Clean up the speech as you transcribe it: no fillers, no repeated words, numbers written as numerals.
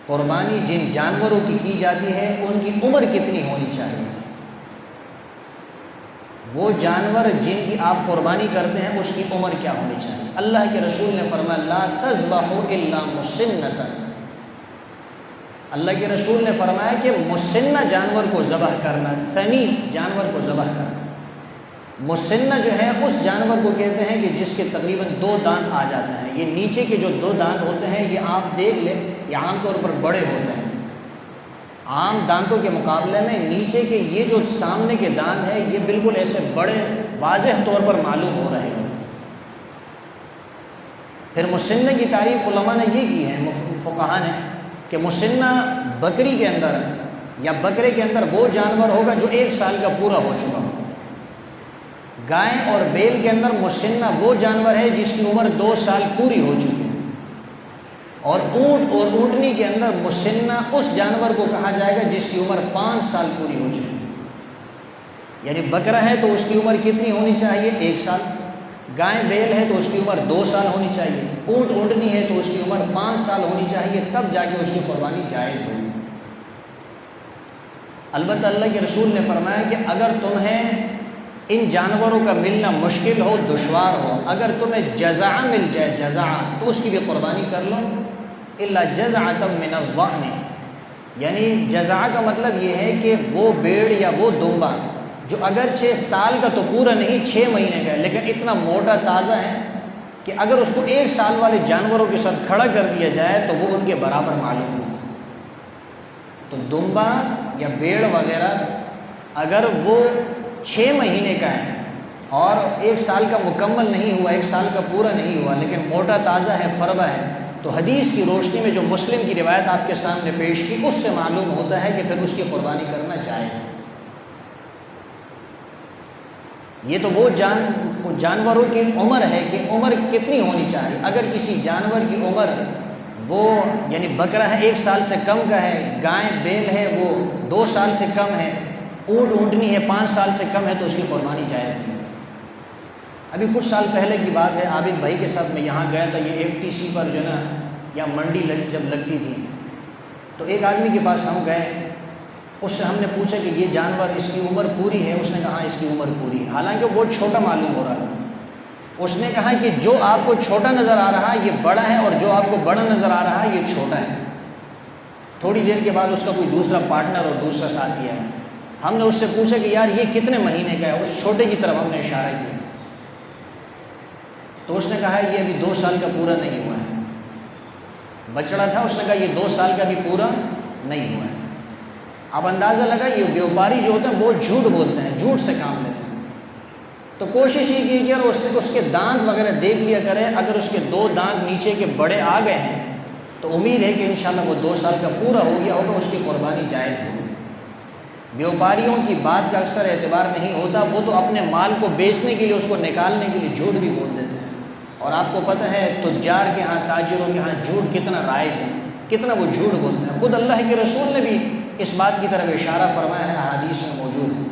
क़ुरबानी जिन जानवरों की जाती है उनकी उम्र कितनी होनी चाहिए। वो जानवर जिनकी आप क़ुरबानी करते हैं उसकी उम्र क्या होनी चाहिए। अल्लाह के रसूल ने फरमाया ला तज़बहु इल्ला मुसिन्नतन। अल्लाह के रसूल ने फरमाया कि मुसिन्ना जानवर को ज़बह करना, तनी जानवर को ज़बह करना। मुसिन्ना जो है उस जानवर को कहते हैं कि जिसके तकरीबन 2 दांत आ जाते हैं। ये नीचे के जो 2 दांत होते हैं ये आप देख लें, ये आमतौर पर बड़े होते हैं। आम दांतों के मुकाबले में नीचे के ये जो सामने के दांत हैं ये बिल्कुल ऐसे बड़े वाज़ेह तौर पर मालूम हो रहे हैं। फिर मुसिन्ने की तारीफ़ उलमा ने ये की है, फ़ुक़हा ने, कि मुसिन्ना बकरी के अंदर या बकरे के अंदर वो जानवर होगा जो 1 साल का पूरा हो चुका हो। गाय और बैल के अंदर मुसिन्ना वो जानवर है जिसकी उम्र 2 साल पूरी हो चुकी है। और ऊँट और ऊँटनी के अंदर मुसिन्ना उस जानवर को कहा जाएगा जिसकी उम्र 5 साल पूरी हो चुकी है। यानी बकरा है तो उसकी उम्र कितनी होनी चाहिए, 1 साल। गाय बैल है तो उसकी उम्र 2 साल होनी चाहिए। ऊँट ऊँटनी है तो उसकी उम्र 5 साल होनी चाहिए, तब जाके उसकी क़ुरबानी जायज़ होगी। अलबत्ता अल्लाह के रसूल ने फरमाया कि अगर तुम्हें इन जानवरों का मिलना मुश्किल हो, दुश्वार हो, अगर तुम्हें जज़ा मिल जाए, जज़ा, तो उसकी भी क़ुरबानी कर लो। इल्ला जज़अतम मिनज़्ज़अन, यानी जज़ा का मतलब ये है कि वो भेड़ या वो दुम्बा जो अगर 6 साल का तो पूरा नहीं, 6 महीने का है, लेकिन इतना मोटा ताज़ा है कि अगर उसको 1 साल वाले जानवरों के साथ खड़ा कर दिया जाए तो वो उनके बराबर मालूम हो। तो दुम्बा या भेड़ वगैरह अगर वो 6 महीने का है और 1 साल का मुकम्मल नहीं हुआ, 1 साल का पूरा नहीं हुआ, लेकिन मोटा ताज़ा है, फरबा है, तो हदीस की रोशनी में जो मुस्लिम की रिवायत आपके सामने पेश की उससे मालूम होता है कि फिर उसकी क़ुरबानी करना जायज़ है। ये तो वो जानवरों की उम्र है कि उम्र कितनी होनी चाहिए। अगर किसी जानवर की उम्र वो यानी बकरा है 1 साल से कम का है, गाय बैल है वो 2 साल से कम है, ऊँट ऊँटनी है 5 साल से कम है, तो उसकी क़ुरबानी जायज़ नहीं। अभी कुछ साल पहले की बात है, आबिद भाई के साथ मैं यहाँ गया था, ये FTC पर जो ना या मंडी जब लगती थी तो एक आदमी के पास हम गए, उससे हमने पूछा कि ये जानवर इसकी उम्र पूरी है। उसने कहा इसकी उम्र पूरी है, हालांकि वो बहुत छोटा मालूम हो रहा था। उसने कहा कि जो आपको छोटा नज़र आ रहा है ये बड़ा है और जो आपको बड़ा नज़र आ रहा है ये छोटा है। थोड़ी देर के बाद उसका कोई दूसरा पार्टनर और दूसरा साथी है। हमने उससे पूछा कि यार ये कितने महीने का है, उस छोटे की तरफ हमने इशारा किया तो उसने कहा ये अभी 2 साल का पूरा नहीं हुआ है। बछड़ा था, उसने कहा ये 2 साल का भी पूरा नहीं हुआ है। अब अंदाज़ा लगा ये व्यापारी जो होते हैं बहुत झूठ बोलते हैं, झूठ से काम लेते हैं। तो कोशिश ये की कि यार उसके दांत वगैरह देख लिया करें, अगर उसके 2 दांत नीचे के बड़े आ गए हैं तो उम्मीद है कि इंशाल्लाह वो 2 साल का पूरा हो गया होगा, उसकी क़ुरबानी जायज़ होगी। व्यापारियों की बात का अक्सर एतबार नहीं होता, वो तो अपने माल को बेचने के लिए, उसको निकालने के लिए झूठ भी बोल देते हैं। और आपको पता है तुज्जार के यहाँ, ताजिरों के यहाँ झूठ कितना राइज है, कितना वो झूठ बोलते हैं। ख़ुद अल्लाह के रसूल ने भी इस बात की तरफ इशारा फरमाया है, अहादीस में मौजूद है।